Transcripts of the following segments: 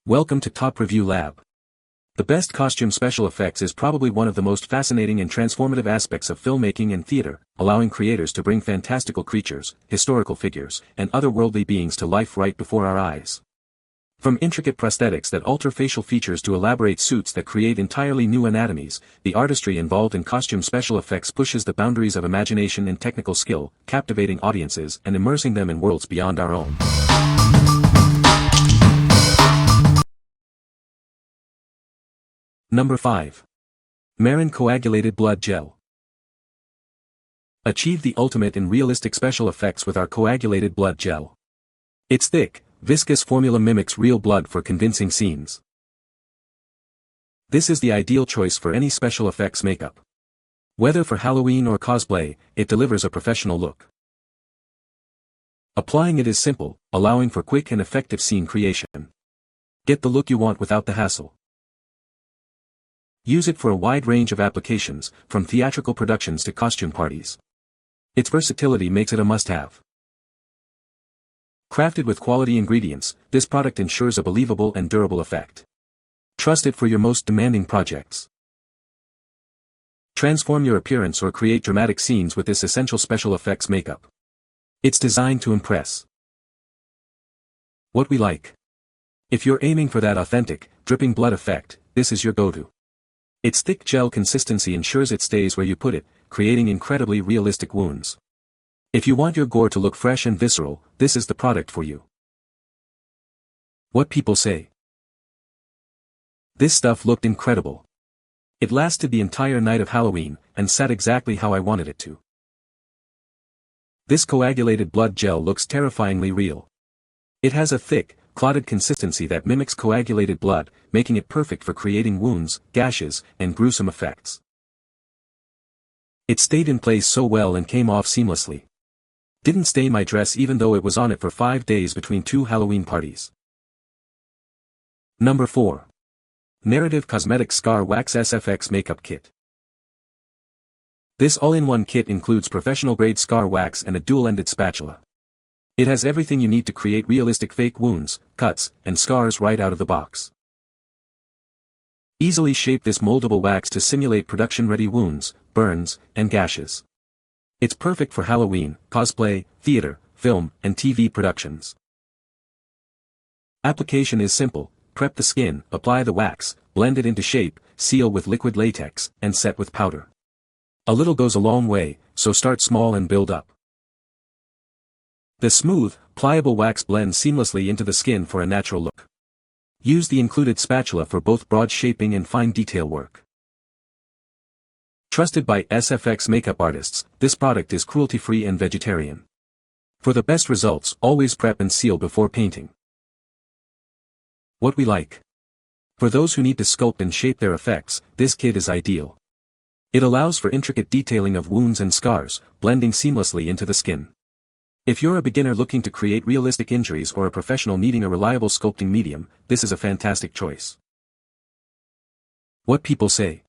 Welcome to Top Review Lab. The best costume special effects is probably one of the most fascinating and transformative aspects of filmmaking and theater, allowing creators to bring fantastical creatures, historical figures, and otherworldly beings to life right before our eyes. From intricate prosthetics that alter facial features to elaborate suits that create entirely new anatomies, the artistry involved in costume special effects pushes the boundaries of imagination and technical skill, captivating audiences and immersing them in worlds beyond our own. Number 5. Mehron Coagulated Blood Gel. Achieve the ultimate in realistic special effects with our coagulated blood gel. Its thick, viscous formula mimics real blood for convincing scenes. This is the ideal choice for any special effects makeup. Whether for Halloween or cosplay, it delivers a professional look. Applying it is simple, allowing for quick and effective scene creation. Get the look you want without the hassle. Use it for a wide range of applications, from theatrical productions to costume parties. Its versatility makes it a must-have. Crafted with quality ingredients, this product ensures a believable and durable effect. Trust it for your most demanding projects. Transform your appearance or create dramatic scenes with this essential special effects makeup. It's designed to impress. What we like. If you're aiming for that authentic, dripping blood effect, this is your go-to. Its thick gel consistency ensures it stays where you put it, creating incredibly realistic wounds. If you want your gore to look fresh and visceral, this is the product for you. What people say. This stuff looked incredible. It lasted the entire night of Halloween, and sat exactly how I wanted it to. This coagulated blood gel looks terrifyingly real. It has a thick, clotted consistency that mimics coagulated blood, making it perfect for creating wounds, gashes, and gruesome effects. It stayed in place so well and came off seamlessly. Didn't stain my dress even though it was on it for 5 days between 2 Halloween parties. Number 4. Narrative Cosmetic Scar Wax SFX Makeup Kit. This all-in-one kit includes professional-grade scar wax and a dual-ended spatula. It has everything you need to create realistic fake wounds, cuts, and scars right out of the box. Easily shape this moldable wax to simulate production-ready wounds, burns, and gashes. It's perfect for Halloween, cosplay, theater, film, and TV productions. Application is simple: prep the skin, apply the wax, blend it into shape, seal with liquid latex, and set with powder. A little goes a long way, so start small and build up. The smooth, pliable wax blends seamlessly into the skin for a natural look. Use the included spatula for both broad shaping and fine detail work. Trusted by SFX makeup artists, this product is cruelty-free and vegetarian. For the best results, always prep and seal before painting. What we like. For those who need to sculpt and shape their effects, this kit is ideal. It allows for intricate detailing of wounds and scars, blending seamlessly into the skin. If you're a beginner looking to create realistic injuries or a professional needing a reliable sculpting medium, this is a fantastic choice. What people say.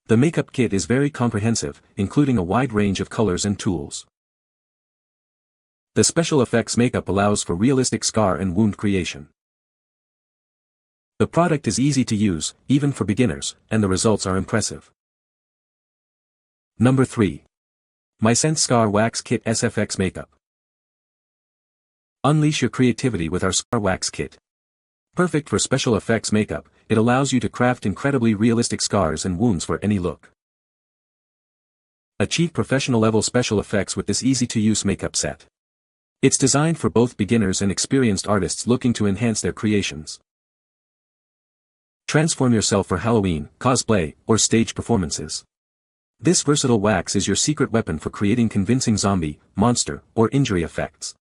The makeup kit is very comprehensive, including a wide range of colors and tools. The special effects makeup allows for realistic scar and wound creation. The product is easy to use, even for beginners, and the results are impressive. Number 3. Mysense Scar Wax Kit SFX Makeup. Unleash your creativity with our Scar Wax Kit. Perfect for special effects makeup, it allows you to craft incredibly realistic scars and wounds for any look. Achieve professional-level special effects with this easy-to-use makeup set. It's designed for both beginners and experienced artists looking to enhance their creations. Transform yourself for Halloween, cosplay, or stage performances. This versatile wax is your secret weapon for creating convincing zombie, monster, or injury effects.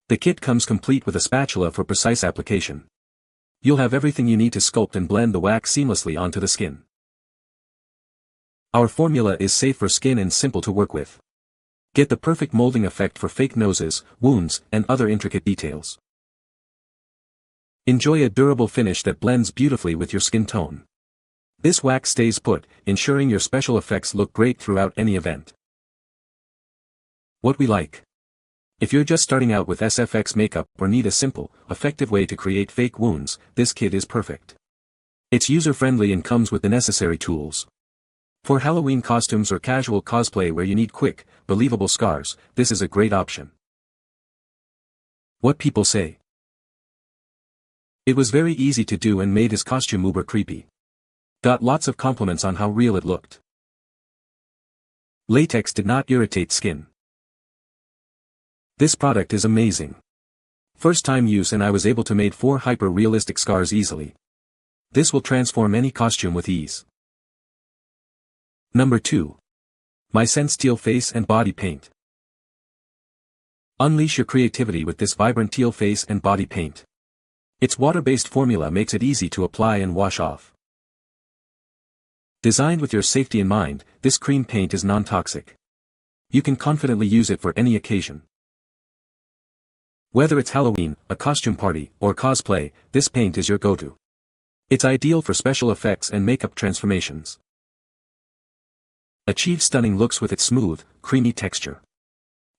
The kit comes complete with a spatula for precise application. You'll have everything you need to sculpt and blend the wax seamlessly onto the skin. Our formula is safe for skin and simple to work with. Get the perfect molding effect for fake noses, wounds, and other intricate details. Enjoy a durable finish that blends beautifully with your skin tone. This wax stays put, ensuring your special effects look great throughout any event. What we like. If you're just starting out with SFX makeup or need a simple, effective way to create fake wounds, this kit is perfect. It's user-friendly and comes with the necessary tools. For Halloween costumes or casual cosplay where you need quick, believable scars, this is a great option. What people say. It was very easy to do and made his costume uber creepy. Got lots of compliments on how real it looked. Latex did not irritate skin. This product is amazing. First time use and I was able to make 4 hyper-realistic scars easily. This will transform any costume with ease. Number 2. Mysense Teal Face and Body Paint. Unleash your creativity with this vibrant teal face and body paint. Its water-based formula makes it easy to apply and wash off. Designed with your safety in mind, this cream paint is non-toxic. You can confidently use it for any occasion. Whether it's Halloween, a costume party, or cosplay, this paint is your go-to. It's ideal for special effects and makeup transformations. Achieve stunning looks with its smooth, creamy texture.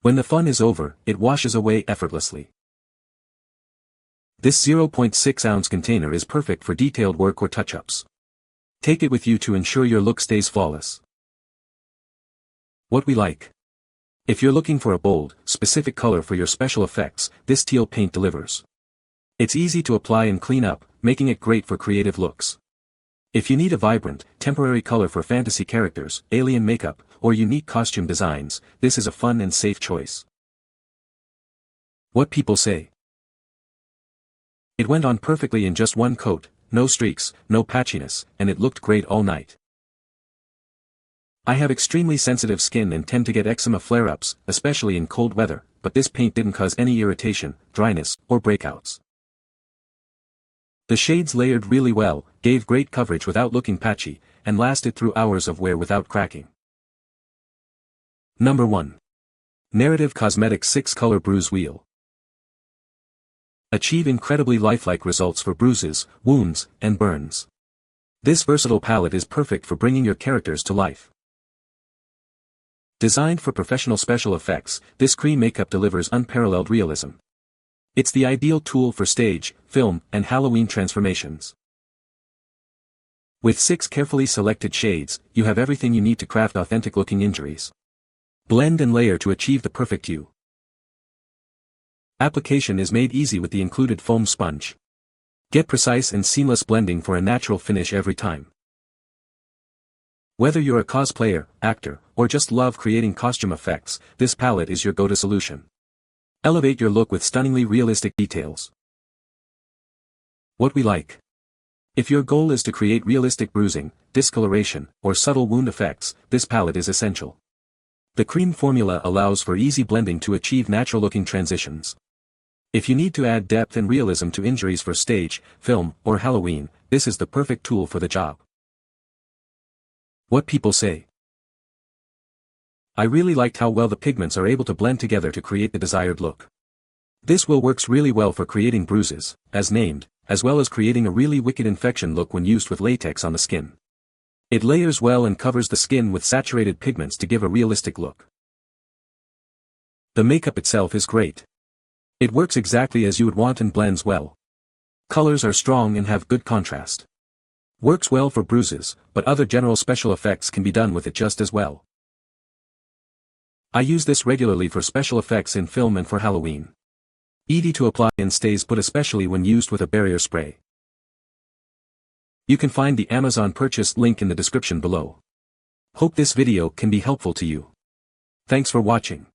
When the fun is over, it washes away effortlessly. This 0.6-ounce container is perfect for detailed work or touch-ups. Take it with you to ensure your look stays flawless. What we like. If you're looking for a bold, specific color for your special effects, this teal paint delivers. It's easy to apply and clean up, making it great for creative looks. If you need a vibrant, temporary color for fantasy characters, alien makeup, or unique costume designs, this is a fun and safe choice. What people say. It went on perfectly in just one coat, no streaks, no patchiness, and it looked great all night. I have extremely sensitive skin and tend to get eczema flare-ups, especially in cold weather, but this paint didn't cause any irritation, dryness, or breakouts. The shades layered really well, gave great coverage without looking patchy, and lasted through hours of wear without cracking. Number 1. Narrative Cosmetics 6-Color Bruise Wheel. Achieve incredibly lifelike results for bruises, wounds, and burns. This versatile palette is perfect for bringing your characters to life. Designed for professional special effects, this cream makeup delivers unparalleled realism. It's the ideal tool for stage, film, and Halloween transformations. With 6 carefully selected shades, you have everything you need to craft authentic-looking injuries. Blend and layer to achieve the perfect hue. Application is made easy with the included foam sponge. Get precise and seamless blending for a natural finish every time. Whether you're a cosplayer, actor, or just love creating costume effects, this palette is your go-to solution. Elevate your look with stunningly realistic details. What we like. If your goal is to create realistic bruising, discoloration, or subtle wound effects, this palette is essential. The cream formula allows for easy blending to achieve natural-looking transitions. If you need to add depth and realism to injuries for stage, film, or Halloween, this is the perfect tool for the job. What people say. I really liked how well the pigments are able to blend together to create the desired look. This will works really well for creating bruises, as named, as well as creating a really wicked infection look when used with latex on the skin. It layers well and covers the skin with saturated pigments to give a realistic look. The makeup itself is great. It works exactly as you would want and blends well. Colors are strong and have good contrast. Works well for bruises, but other general special effects can be done with it just as well. I use this regularly for special effects in film and for Halloween. Easy to apply and stays put especially when used with a barrier spray. You can find the Amazon purchase link in the description below. Hope this video can be helpful to you. Thanks for watching.